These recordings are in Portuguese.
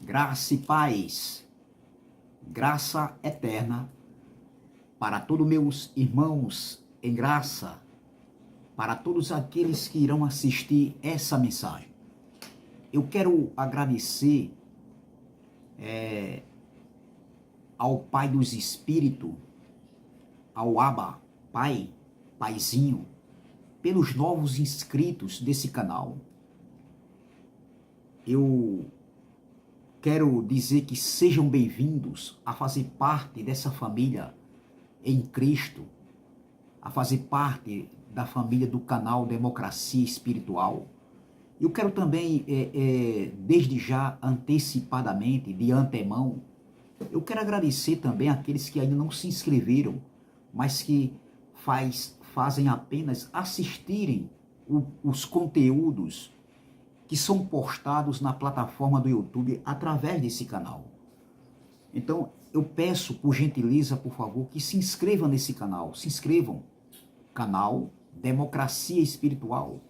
Graça e paz, graça eterna para todos meus irmãos em graça, para todos aqueles que irão assistir essa mensagem. Eu quero agradecer ao Pai dos Espíritos, ao Abba, Pai, Paizinho, pelos novos inscritos desse canal. Eu quero dizer que sejam bem-vindos a fazer parte dessa família em Cristo, a fazer parte da família do canal Democracia Espiritual. Eu quero também, desde já, antecipadamente, de antemão, eu quero agradecer também àqueles que ainda não se inscreveram, mas que fazem apenas assistirem os conteúdos que são postados na plataforma do YouTube através desse canal. Então, eu peço, por gentileza, por favor, que se inscrevam nesse canal. Se inscrevam. Canal Democracia Espiritual.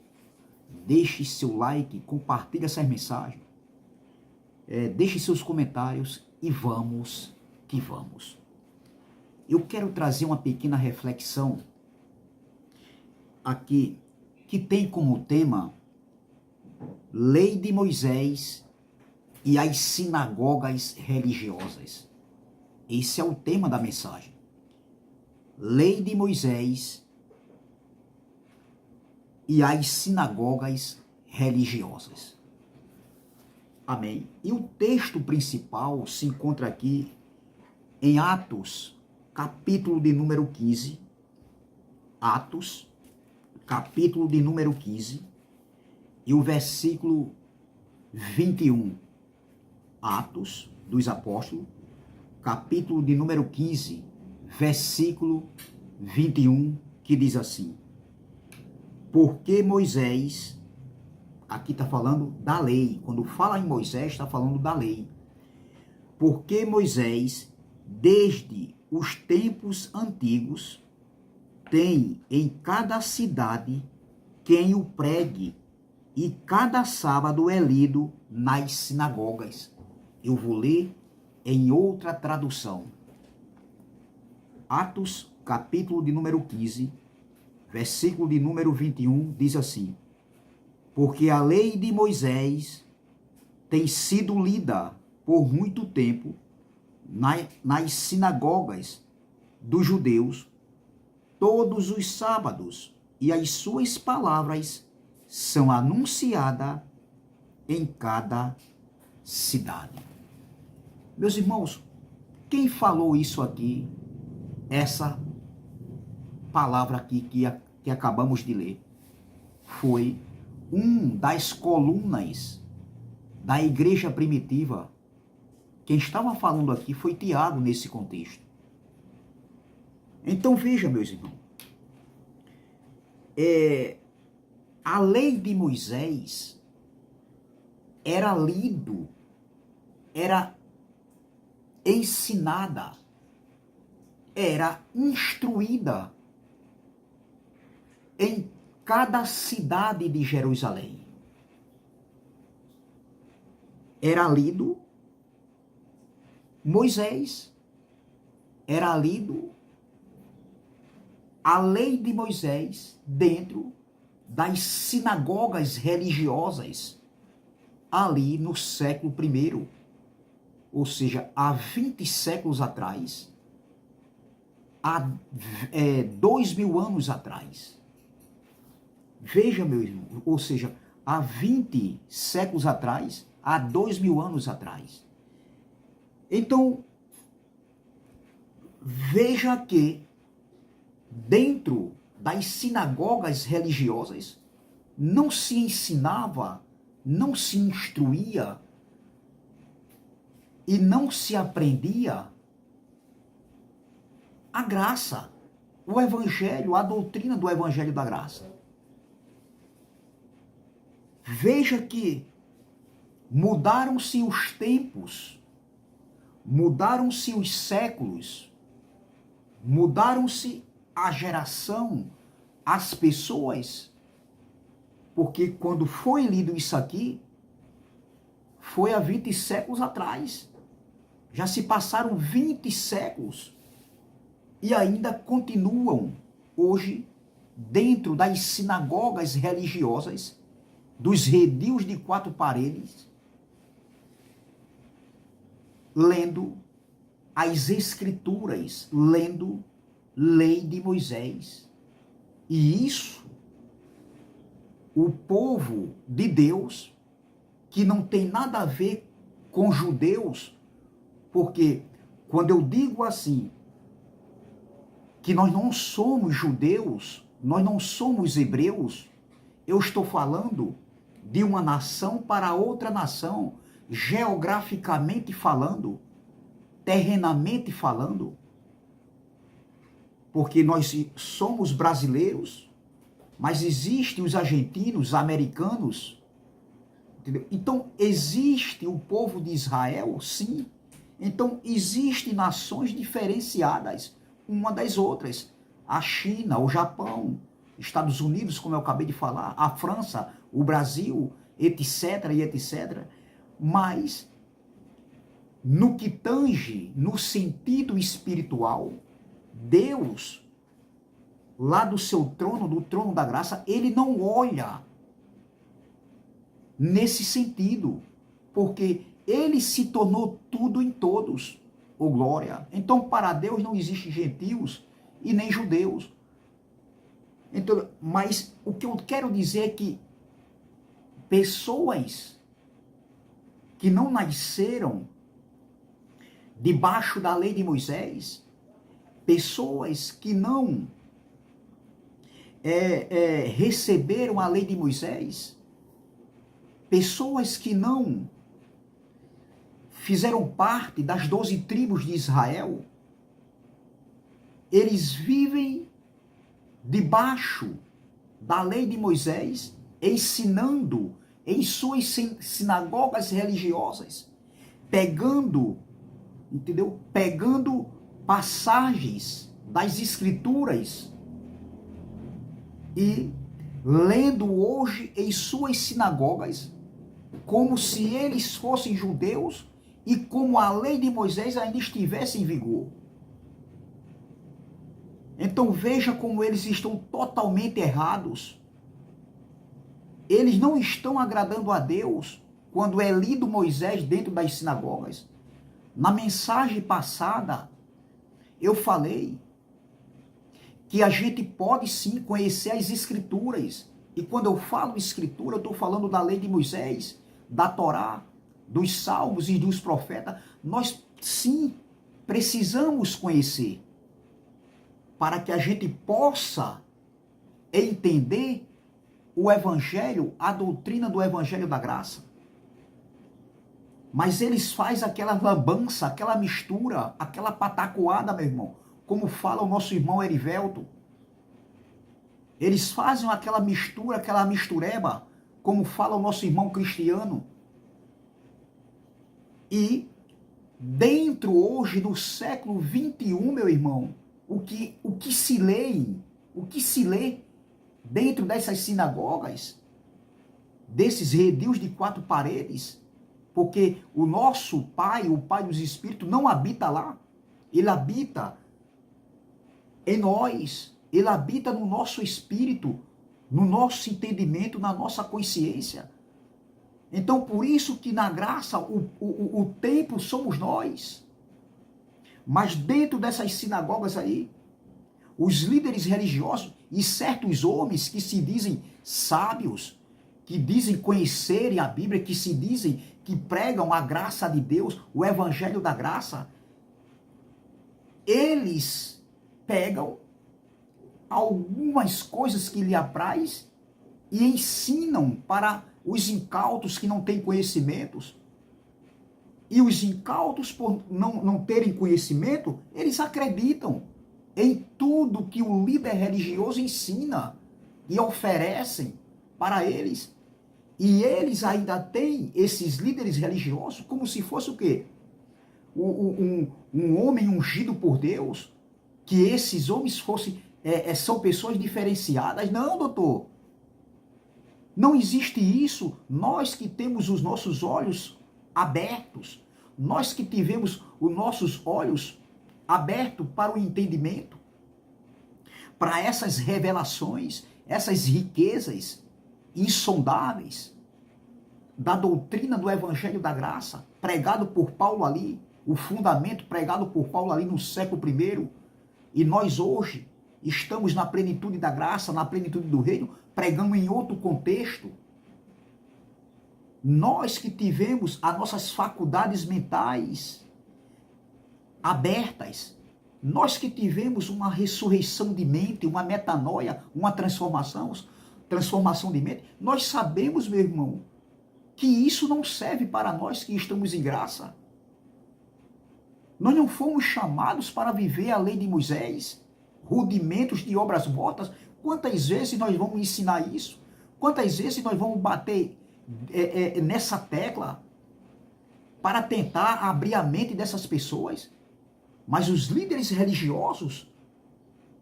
Deixe seu like, compartilhe essas mensagens. Deixe seus comentários e vamos que vamos. Eu quero trazer uma pequena reflexão aqui, que tem como tema Lei de Moisés e as sinagogas religiosas. Esse é o tema da mensagem. Lei de Moisés e as sinagogas religiosas. Amém. E o texto principal se encontra aqui em Atos, capítulo de número 15. Atos, capítulo de número 15. E o versículo 21, Atos dos Apóstolos, capítulo de número 15, versículo 21, que diz assim: porque Moisés, aqui está falando da lei, quando fala em Moisés está falando da lei, porque Moisés, desde os tempos antigos, tem em cada cidade quem o pregue, e cada sábado é lido nas sinagogas. Eu vou ler em outra tradução. Atos, capítulo de número 15, versículo de número 21, diz assim: porque a lei de Moisés tem sido lida por muito tempo nas sinagogas dos judeus todos os sábados, e as suas palavras são anunciadas em cada cidade. Meus irmãos, quem falou isso aqui, essa palavra aqui que acabamos de ler, foi um das colunas da igreja primitiva. Quem estava falando aqui foi Tiago nesse contexto. Então veja, meus irmãos, a lei de Moisés era lido, era ensinada, era instruída em cada cidade de Jerusalém. Era lido Moisés, era lido a lei de Moisés dentro das sinagogas religiosas ali no século I, ou seja, há 20 séculos atrás, há 2000 anos atrás. Veja, meu irmão, ou seja, há 20 séculos atrás, há 2000 anos atrás. Então, veja que dentro das sinagogas religiosas não se ensinava, não se instruía e não se aprendia a graça, o evangelho, a doutrina do evangelho da graça. Veja que mudaram-se os tempos, mudaram-se os séculos, mudaram-se a geração, as pessoas, porque quando foi lido isso aqui, foi há 20 séculos atrás. Já se passaram 20 séculos e ainda continuam hoje dentro das sinagogas religiosas, dos redios de 4 paredes, lendo as Escrituras, lendo lei de Moisés. E isso, o povo de Deus, que não tem nada a ver com judeus, porque quando eu digo assim, que nós não somos judeus, nós não somos hebreus, eu estou falando de uma nação para outra nação, geograficamente falando, terrenamente falando, porque nós somos brasileiros, mas existem os argentinos, americanos, entendeu? Então, existe o povo de Israel, sim. Então, existem nações diferenciadas uma das outras. A China, o Japão, Estados Unidos, como eu acabei de falar, a França, o Brasil, etc, e etc. Mas, no que tange, no sentido espiritual, Deus, lá do seu trono, do trono da graça, ele não olha nesse sentido, porque ele se tornou tudo em todos, ô glória. Então, para Deus não existe gentios e nem judeus. Então, mas o que eu quero dizer é que pessoas que não nasceram debaixo da lei de Moisés, pessoas que não receberam a lei de Moisés, pessoas que não fizeram parte das 12 tribos de Israel, eles vivem debaixo da lei de Moisés, ensinando em suas sinagogas religiosas, pegando, entendeu? Pegando passagens das Escrituras e lendo hoje em suas sinagogas, como se eles fossem judeus e como a lei de Moisés ainda estivesse em vigor. Então veja como eles estão totalmente errados. Eles não estão agradando a Deus quando é lido Moisés dentro das sinagogas. Na mensagem passada, eu falei que a gente pode sim conhecer as Escrituras. E quando eu falo Escritura, eu estou falando da lei de Moisés, da Torá, dos Salmos e dos profetas. Nós sim precisamos conhecer para que a gente possa entender o Evangelho, a doutrina do Evangelho da Graça. Mas eles fazem aquela lambança, aquela mistura, aquela patacoada, meu irmão, como fala o nosso irmão Erivelto. Eles fazem aquela mistura, aquela mistureba, como fala o nosso irmão Cristiano. E dentro hoje do século 21, meu irmão, o que se lê dentro dessas sinagogas, desses redios de 4 paredes, porque o nosso Pai, o Pai dos Espíritos, não habita lá. Ele habita em nós. Ele habita no nosso espírito, no nosso entendimento, na nossa consciência. Então, por isso que na graça, o templo somos nós. Mas dentro dessas sinagogas aí, os líderes religiosos e certos homens que se dizem sábios, que dizem conhecerem a Bíblia, que se dizem que pregam a graça de Deus, o evangelho da graça, eles pegam algumas coisas que lhe apraz e ensinam para os incautos que não têm conhecimentos. E os incautos, por não terem conhecimento, eles acreditam em tudo que o líder religioso ensina e oferecem para eles. E eles ainda têm esses líderes religiosos como se fosse o quê? Um homem ungido por Deus, que esses homens são pessoas diferenciadas. Não, doutor. Não existe isso. Nós que temos os nossos olhos abertos, nós que tivemos os nossos olhos abertos para o entendimento, para essas revelações, essas riquezas insondáveis da doutrina do Evangelho da Graça, pregado por Paulo ali, o fundamento pregado por Paulo ali no século I, e nós hoje estamos na plenitude da graça, na plenitude do reino, pregando em outro contexto. Nós que tivemos as nossas faculdades mentais abertas, nós que tivemos uma ressurreição de mente, uma metanoia, uma transformação de mente, nós sabemos, meu irmão, que isso não serve para nós que estamos em graça. Nós não fomos chamados para viver a lei de Moisés, rudimentos de obras mortas. Quantas vezes nós vamos ensinar isso? Quantas vezes nós vamos bater nessa tecla para tentar abrir a mente dessas pessoas? Mas os líderes religiosos,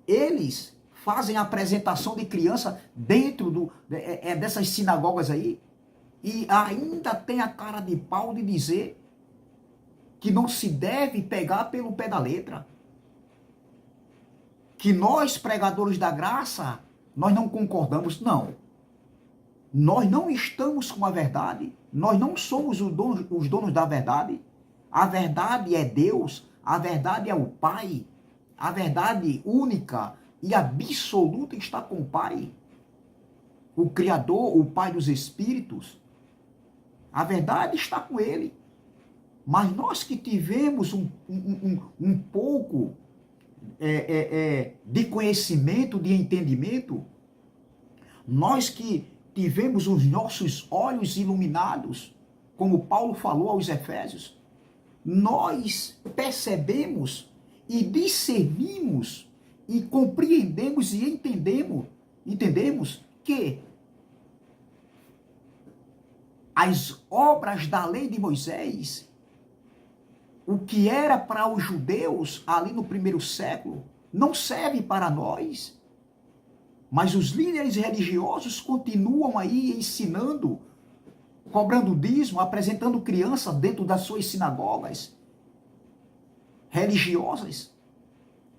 eles fazem a apresentação de criança dentro dessas sinagogas aí e ainda tem a cara de pau de dizer que não se deve pegar pelo pé da letra. Que nós, pregadores da graça, nós não concordamos. Não. Nós não estamos com a verdade. Nós não somos os donos da verdade. A verdade é Deus. A verdade é o Pai. A verdade única e absoluta está com o Pai. O Criador, o Pai dos Espíritos. A verdade está com Ele. Mas nós que tivemos um pouco de conhecimento, de entendimento, nós que tivemos os nossos olhos iluminados, como Paulo falou aos Efésios, nós percebemos e discernimos e compreendemos e entendemos que as obras da lei de Moisés, o que era para os judeus ali no primeiro século, não serve para nós. Mas os líderes religiosos continuam aí ensinando, cobrando dízimo, apresentando criança dentro das suas sinagogas religiosas.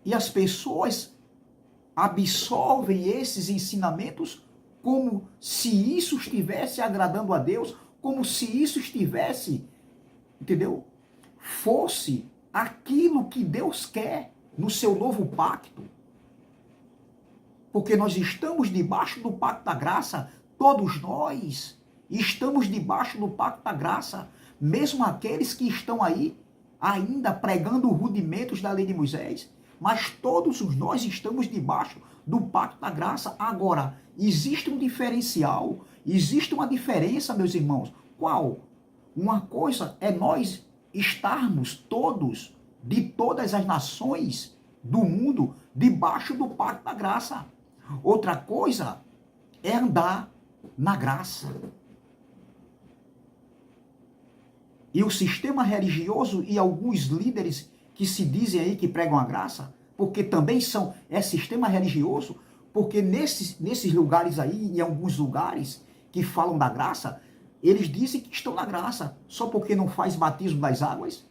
E as pessoas absorvem esses ensinamentos como se isso estivesse agradando a Deus, como se isso estivesse, entendeu? Fosse aquilo que Deus quer no seu novo pacto. Porque nós estamos debaixo do pacto da graça, todos nós estamos debaixo do pacto da graça, mesmo aqueles que estão aí ainda pregando rudimentos da lei de Moisés, mas todos nós estamos debaixo do pacto da graça. Agora, existe um diferencial, existe uma diferença, meus irmãos. Qual? Uma coisa é nós estarmos todos, de todas as nações do mundo, debaixo do pacto da graça. Outra coisa é andar na graça. E o sistema religioso e alguns líderes que se dizem aí que pregam a graça, porque também é sistema religioso, porque nesses lugares aí, em alguns lugares que falam da graça, eles dizem que estão na graça, só porque não faz batismo das águas,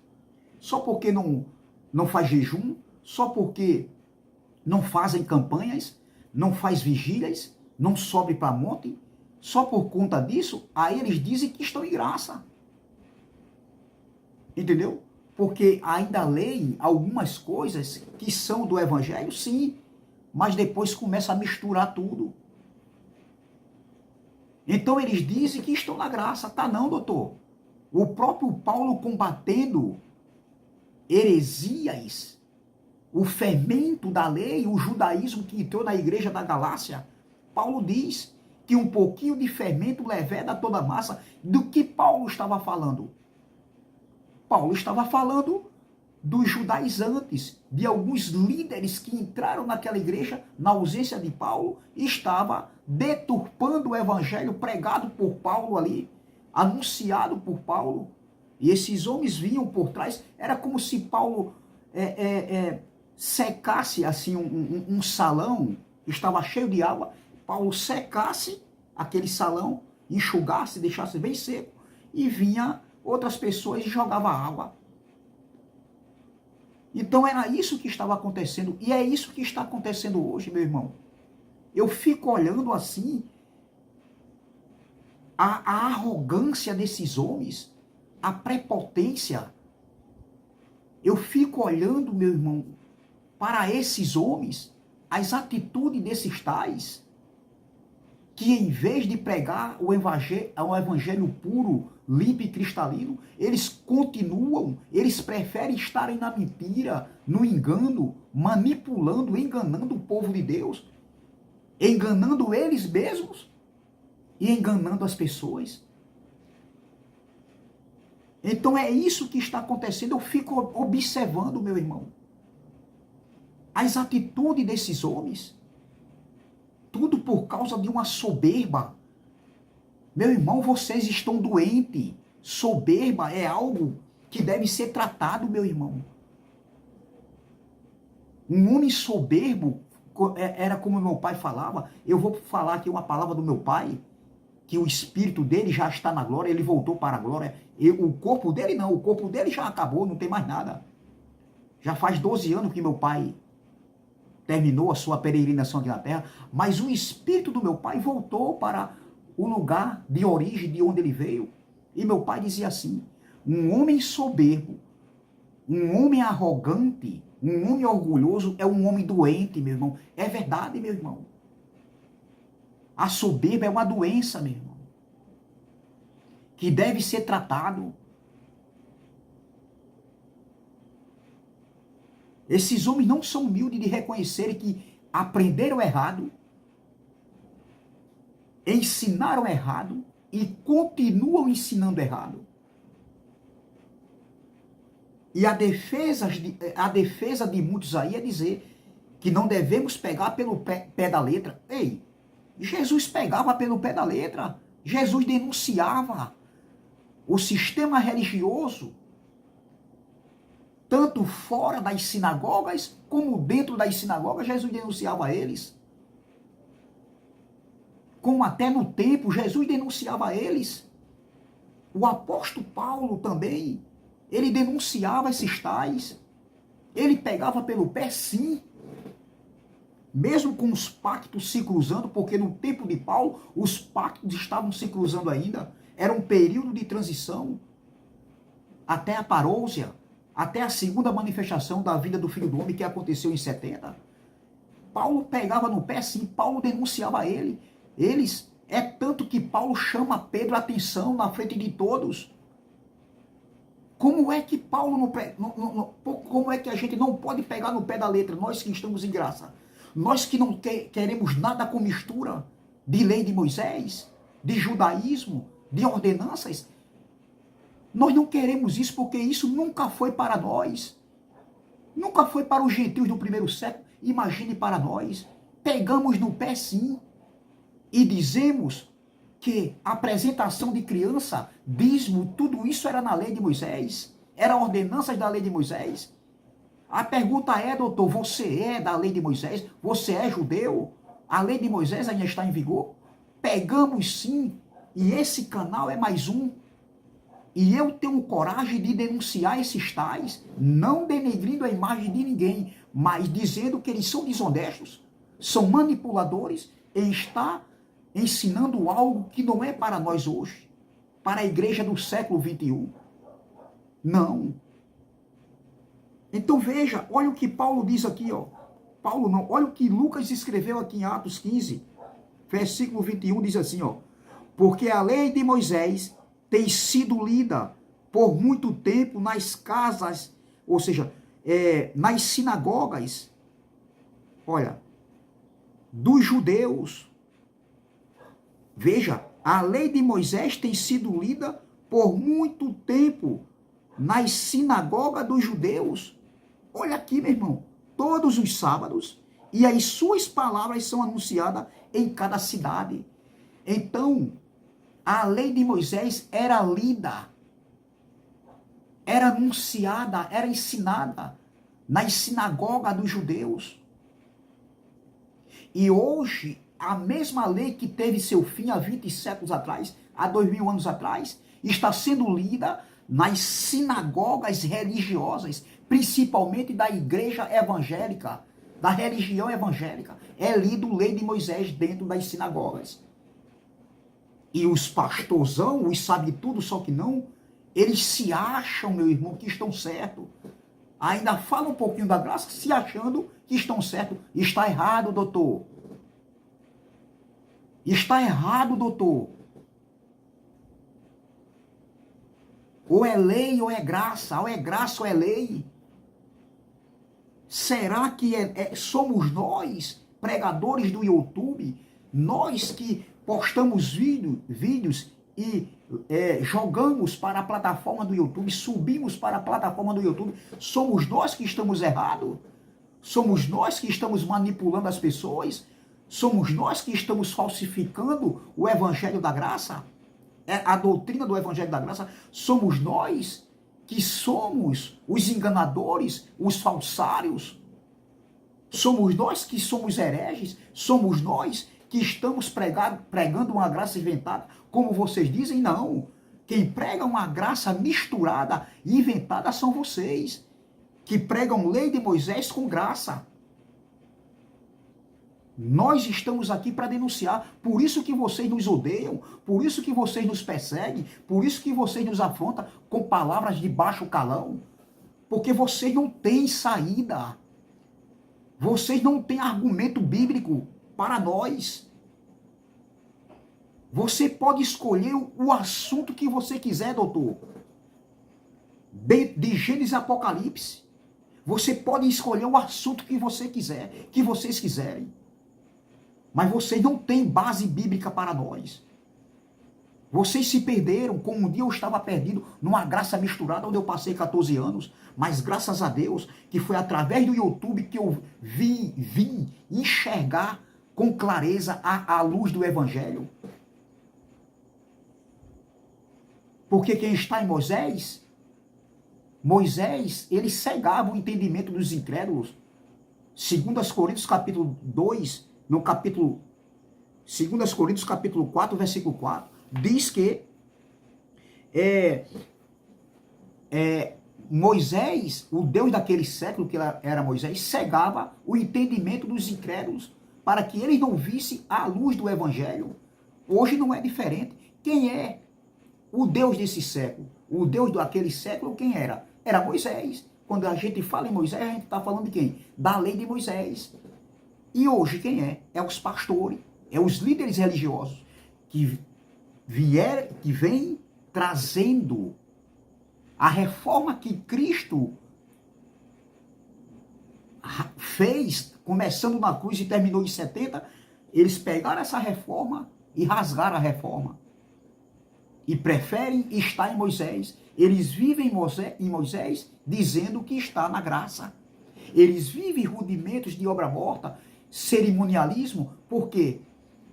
só porque não faz jejum, só porque não fazem campanhas, não faz vigílias, não sobe para monte, só por conta disso, aí eles dizem que estão em graça. Entendeu? Porque ainda leem algumas coisas que são do Evangelho, sim, mas depois começa a misturar tudo. Então eles dizem que estão na graça. Tá não, doutor. O próprio Paulo combatendo heresias, o fermento da lei, o judaísmo que entrou na igreja da Galácia, Paulo diz que um pouquinho de fermento leveda toda a massa. Do que Paulo estava falando? Paulo estava falando dos judaizantes, de alguns líderes que entraram naquela igreja na ausência de Paulo, e estava deturpando o evangelho pregado por Paulo ali, anunciado por Paulo. E esses homens vinham por trás, era como se Paulo secasse assim um salão, estava cheio de água, Paulo secasse aquele salão, enxugasse, deixasse bem seco, e vinha outras pessoas e jogava água. Então era isso que estava acontecendo, e é isso que está acontecendo hoje, meu irmão. Eu fico olhando assim, a arrogância desses homens, a prepotência. Eu fico olhando, meu irmão, para esses homens, as atitudes desses tais, que em vez de pregar o evangelho puro, limpo e cristalino, eles continuam, eles preferem estarem na mentira, no engano, manipulando, enganando o povo de Deus, enganando eles mesmos e enganando as pessoas. Então é isso que está acontecendo. Eu fico observando, meu irmão, as atitudes desses homens, tudo por causa de uma soberba. Meu irmão, vocês estão doentes. Soberba é algo que deve ser tratado, meu irmão. Um homem soberbo, era como meu pai falava, eu vou falar aqui uma palavra do meu pai, que o espírito dele já está na glória, ele voltou para a glória. O corpo dele não, o corpo dele já acabou, não tem mais nada. Já faz 12 anos que meu pai terminou a sua peregrinação aqui na terra, mas o espírito do meu pai voltou para o lugar de origem, de onde ele veio. E meu pai dizia assim, um homem soberbo, um homem arrogante, um homem orgulhoso é um homem doente, meu irmão. É verdade, meu irmão. A soberba é uma doença, meu irmão, que deve ser tratado. Esses homens não são humildes de reconhecerem que aprenderam errado, ensinaram errado e continuam ensinando errado. E a defesa de muitos aí é dizer que não devemos pegar pelo pé da letra. Ei, Jesus pegava pelo pé da letra. Jesus denunciava o sistema religioso, tanto fora das sinagogas, como dentro das sinagogas, Jesus denunciava eles. Como até no templo, Jesus denunciava eles. O apóstolo Paulo também, ele denunciava esses tais. Ele pegava pelo pé, sim. Mesmo com os pactos se cruzando, porque no tempo de Paulo, os pactos estavam se cruzando ainda. Era um período de transição até a parousia, até a segunda manifestação da vida do Filho do Homem, que aconteceu em 70. Paulo pegava no pé, sim. Paulo denunciava eles. É tanto que Paulo chama Pedro a atenção na frente de todos. Como é que Paulo como é que a gente não pode pegar no pé da letra, nós que estamos em graça? Nós que não queremos nada com mistura de lei de Moisés, de judaísmo, de ordenanças. Nós não queremos isso porque isso nunca foi para nós. Nunca foi para os gentios do primeiro século. Imagine para nós. Pegamos no pé, sim. E dizemos que a apresentação de criança, dízimo, tudo isso era na lei de Moisés. Era ordenanças da lei de Moisés. A pergunta é, doutor, você é da lei de Moisés? Você é judeu? A lei de Moisés ainda está em vigor? Pegamos, sim. E esse canal é mais um. E eu tenho coragem de denunciar esses tais, não denegrindo a imagem de ninguém, mas dizendo que eles são desonestos, são manipuladores e está ensinando algo que não é para nós hoje, para a igreja do século XXI. Não. Então veja, olha o que Paulo diz aqui, ó. Paulo não, olha o que Lucas escreveu aqui em Atos 15, versículo 21, diz assim, ó. Porque a lei de Moisés tem sido lida por muito tempo nas casas, ou seja, nas sinagogas, olha, dos judeus. Veja, a lei de Moisés tem sido lida por muito tempo nas sinagogas dos judeus. Olha aqui, meu irmão, todos os sábados, e as suas palavras são anunciadas em cada cidade. Então, a lei de Moisés era lida, era anunciada, era ensinada nas sinagogas dos judeus. E hoje, a mesma lei que teve seu fim há 20 séculos atrás, há 2000 anos atrás, está sendo lida nas sinagogas religiosas, principalmente da igreja evangélica, da religião evangélica, é lido Lei de Moisés dentro das sinagogas. E os pastorzão, os sabe tudo, só que não, eles se acham, meu irmão, que estão certos. Ainda falam um pouquinho da graça, se achando que estão certos. Está errado, doutor. Está errado, doutor. Ou é lei ou é graça, ou é graça ou é lei. Será que somos nós, pregadores do YouTube, nós que postamos vídeos e jogamos para a plataforma do YouTube, subimos para a plataforma do YouTube, somos nós que estamos errados? Somos nós que estamos manipulando as pessoas? Somos nós que estamos falsificando o Evangelho da Graça? A doutrina do Evangelho da Graça? Somos nós que somos os enganadores, os falsários? Somos nós que somos hereges? Somos nós que estamos pregando uma graça inventada? Como vocês dizem, não. Quem prega uma graça misturada e inventada são vocês, que pregam lei de Moisés com graça. Nós estamos aqui para denunciar. Por isso que vocês nos odeiam, por isso que vocês nos perseguem, por isso que vocês nos afrontam com palavras de baixo calão. Porque vocês não têm saída. Vocês não têm argumento bíblico para nós. Você pode escolher o assunto que você quiser, doutor. De Gênesis a Apocalipse. Você pode escolher o assunto que você quiser, que vocês quiserem. Mas vocês não têm base bíblica para nós. Vocês se perderam, como um dia eu estava perdido numa graça misturada, onde eu passei 14 anos. Mas graças a Deus, que foi através do YouTube que eu vim enxergar com clareza a luz do Evangelho. Porque quem está em Moisés, ele cegava o entendimento dos incrédulos. 2 Coríntios capítulo 2, no capítulo 2 Coríntios capítulo 4, versículo 4, diz que Moisés, o Deus daquele século que era Moisés, cegava o entendimento dos incrédulos para que eles não vissem a luz do Evangelho. Hoje não é diferente. Quem é o Deus desse século? O Deus daquele século, quem era? Era Moisés. Quando a gente fala em Moisés, a gente está falando de quem? Da lei de Moisés. E hoje quem é? É os pastores, é os líderes religiosos que vêm trazendo a reforma que Cristo fez, começando na cruz e terminou em 70, eles pegaram essa reforma e rasgaram a reforma. E preferem estar em Moisés. Eles vivem em Moisés dizendo que está na graça. Eles vivem rudimentos de obra morta, cerimonialismo, porque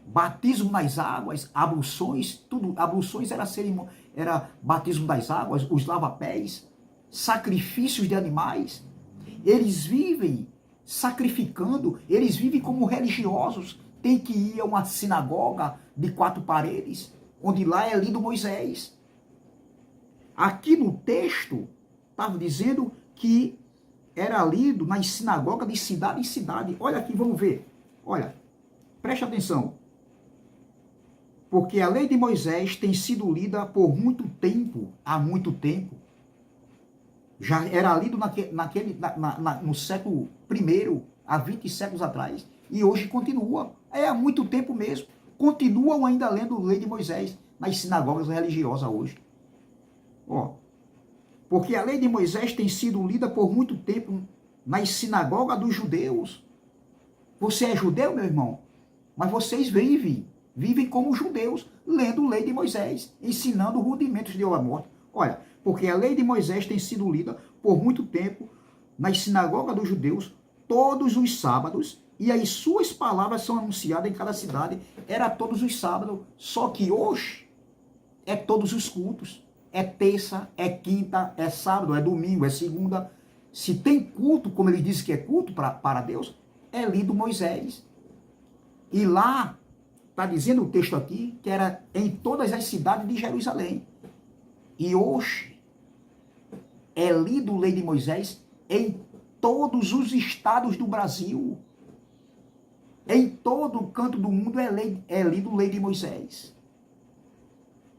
batismo nas águas, abluções, tudo, abluções era batismo das águas, os lava-pés, sacrifícios de animais. Eles vivem sacrificando, eles vivem como religiosos, tem que ir a uma sinagoga de 4 paredes, onde lá é lido Moisés. Aqui no texto, estava dizendo que era lido nas sinagogas de cidade em cidade. Olha aqui, vamos ver. Olha, preste atenção. Porque a lei de Moisés tem sido lida por muito tempo, há muito tempo. Já era lido no século I, há 20 séculos atrás, e hoje continua. É há muito tempo mesmo. Continuam ainda lendo a lei de Moisés nas sinagogas religiosas hoje. Ó, porque a lei de Moisés tem sido lida por muito tempo nas sinagogas dos judeus. Você é judeu, meu irmão? Mas vocês vivem como judeus, lendo a lei de Moisés, ensinando rudimentos de obra morta. Olha, porque a lei de Moisés tem sido lida por muito tempo nas sinagogas dos judeus, todos os sábados, e as suas palavras são anunciadas em cada cidade. Era todos os sábados, só que hoje é todos os cultos. É terça, é quinta, é sábado, é domingo, é segunda. Se tem culto, como ele disse que é culto para Deus, é lido Moisés. E lá, está dizendo o texto aqui, que era em todas as cidades de Jerusalém. E hoje, é lido a lei de Moisés em todos os estados do Brasil. Em todo canto do mundo é lido a lei de Moisés.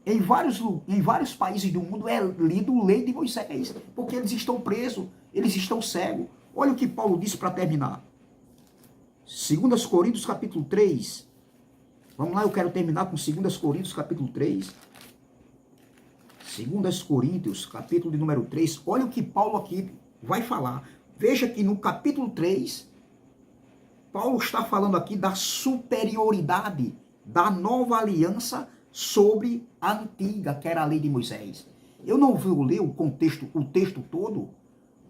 Em vários países do mundo é lido a lei de Moisés, porque eles estão presos, eles estão cegos. Olha o que Paulo disse para terminar. 2 Coríntios capítulo 3. Vamos lá, eu quero terminar com 2 Coríntios capítulo 3. 2 Coríntios capítulo de número 3. Olha o que Paulo aqui vai falar. Veja que no capítulo 3, Paulo está falando aqui da superioridade da nova aliança sobre a antiga, que era a lei de Moisés. Eu não vou ler o texto todo,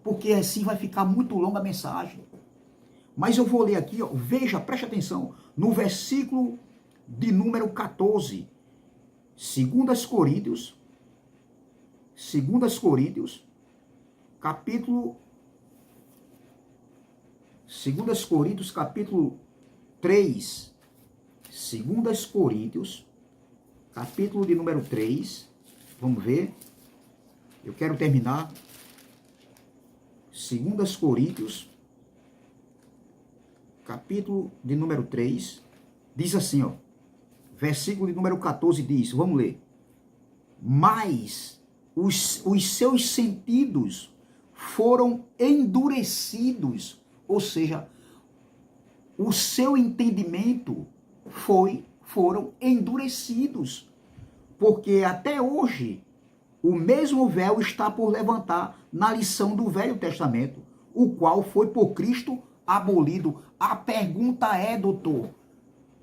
porque assim vai ficar muito longa a mensagem. Mas eu vou ler aqui, ó, veja, preste atenção, no versículo de número 14, 2 Coríntios, capítulo 2 Coríntios, capítulo 3, 2 Coríntios, capítulo de número 3, vamos ver, eu quero terminar, 2 Coríntios, capítulo de número 3, diz assim, ó, versículo de número 14 diz, vamos ler, mas os seus sentidos foram endurecidos, ou seja, o seu entendimento foram endurecidos, porque até hoje o mesmo véu está por levantar na lição do Velho Testamento, o qual foi por Cristo abolido. A pergunta é, doutor,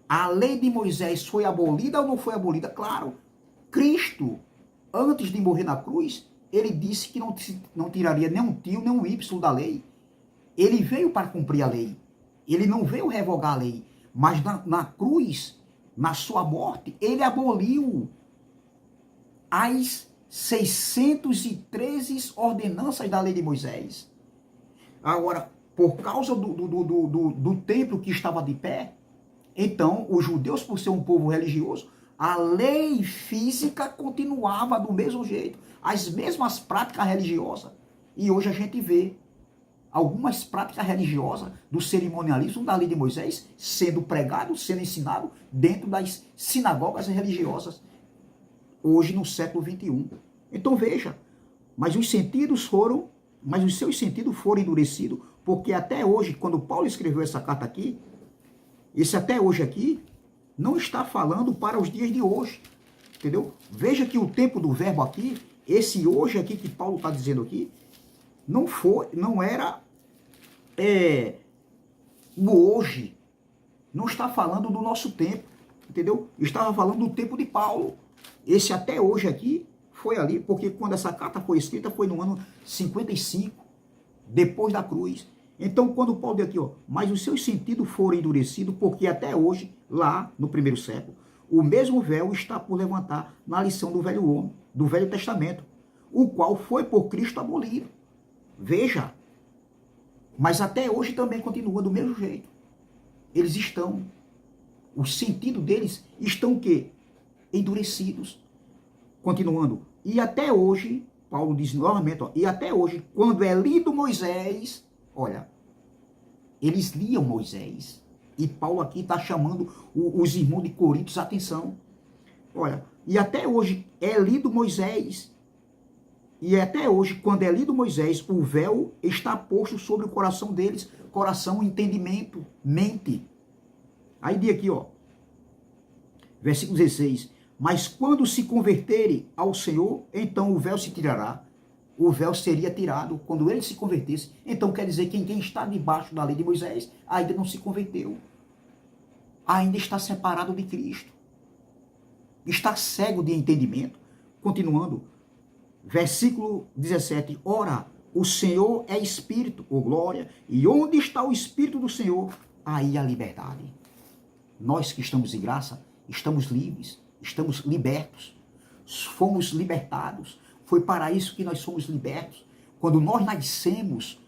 a lei de Moisés foi abolida ou não foi abolida? Claro, Cristo, antes de morrer na cruz, ele disse que não tiraria nem um tio, nem um Y da lei. Ele veio para cumprir a lei. Ele não veio revogar a lei. Mas na cruz, na sua morte, ele aboliu as 613 ordenanças da lei de Moisés. Agora, por causa do templo que estava de pé, então, os judeus, por ser um povo religioso, a lei física continuava do mesmo jeito, as mesmas práticas religiosas. E hoje a gente vê algumas práticas religiosas do cerimonialismo da lei de Moisés sendo pregado, sendo ensinado dentro das sinagogas religiosas, hoje no século 21. Então veja, mas os seus sentidos foram endurecidos, porque até hoje, quando Paulo escreveu essa carta aqui, esse até hoje aqui, não está falando para os dias de hoje, entendeu? Veja que o tempo do verbo aqui, esse hoje aqui que Paulo está dizendo aqui, não era o hoje, não está falando do nosso tempo, entendeu? Estava falando do tempo de Paulo. Esse até hoje aqui foi ali, porque quando essa carta foi escrita foi no ano 55, depois da cruz. Então, quando Paulo diz aqui, ó, mas os seus sentidos foram endurecidos, porque até hoje, lá no primeiro século, o mesmo véu está por levantar na lição do velho homem, do Velho Testamento, o qual foi por Cristo abolido. Veja, mas até hoje também continua do mesmo jeito. Eles estão, o sentido deles estão o quê? Endurecidos. Continuando, e até hoje, Paulo diz novamente, ó, e até hoje, quando é lido Moisés, olha, eles liam Moisés. E Paulo aqui está chamando os irmãos de Coríntios a atenção. Olha, e até hoje é lido Moisés. E até hoje, quando é lido Moisés, o véu está posto sobre o coração deles. Coração, entendimento, mente. Aí diz aqui, ó, versículo 16. Mas quando se converterem ao Senhor, então o véu se tirará. O véu seria tirado quando ele se convertesse. Então quer dizer que quem está debaixo da lei de Moisés ainda não se converteu. Ainda está separado de Cristo. Está cego de entendimento. Continuando, versículo 17. Ora, o Senhor é Espírito, ou glória, e onde está o Espírito do Senhor, aí a liberdade. Nós que estamos em graça, estamos livres, estamos libertos, fomos libertados. Foi para isso que nós somos libertos. Quando nós nascemos,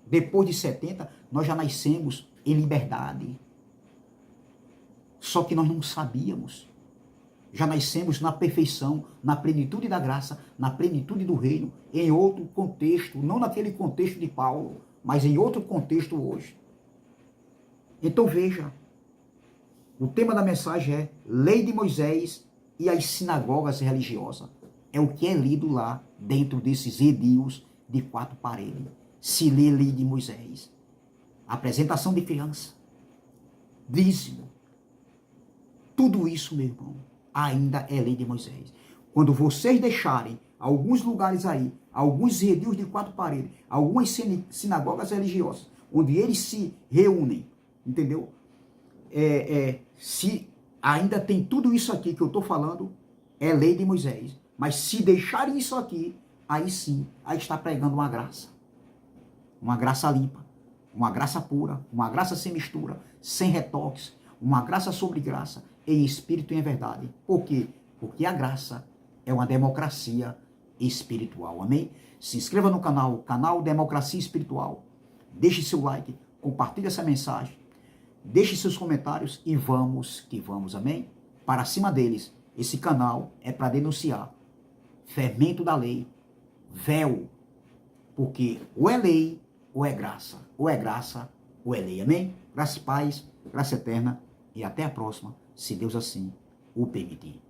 depois de 70, nós já nascemos em liberdade. Só que nós não sabíamos. Já nascemos na perfeição, na plenitude da graça, na plenitude do reino, em outro contexto, não naquele contexto de Paulo, mas em outro contexto hoje. Então veja, o tema da mensagem é Lei de Moisés e as sinagogas religiosas. É o que é lido lá dentro desses edios de 4 paredes. Se lê Lei de Moisés, apresentação de criança, dízimo, tudo isso, meu irmão, ainda é Lei de Moisés. Quando vocês deixarem alguns lugares aí, alguns edios de 4 paredes, algumas sinagogas religiosas, onde eles se reúnem, entendeu? Se ainda tem tudo isso aqui que eu estou falando, é Lei de Moisés. Mas se deixarem isso aqui, aí sim, aí está pregando uma graça limpa, uma graça pura, uma graça sem mistura, sem retoques, uma graça sobre graça, em espírito e em verdade. Por quê? Porque a graça é uma democracia espiritual, amém? Se inscreva no canal Democracia Espiritual, deixe seu like, compartilhe essa mensagem, deixe seus comentários e vamos que vamos, amém? Para cima deles, esse canal é para denunciar fermento da lei, véu, porque ou é lei ou é graça, ou é graça ou é lei, amém? Graça e paz, graça eterna e até a próxima, se Deus assim o permitir.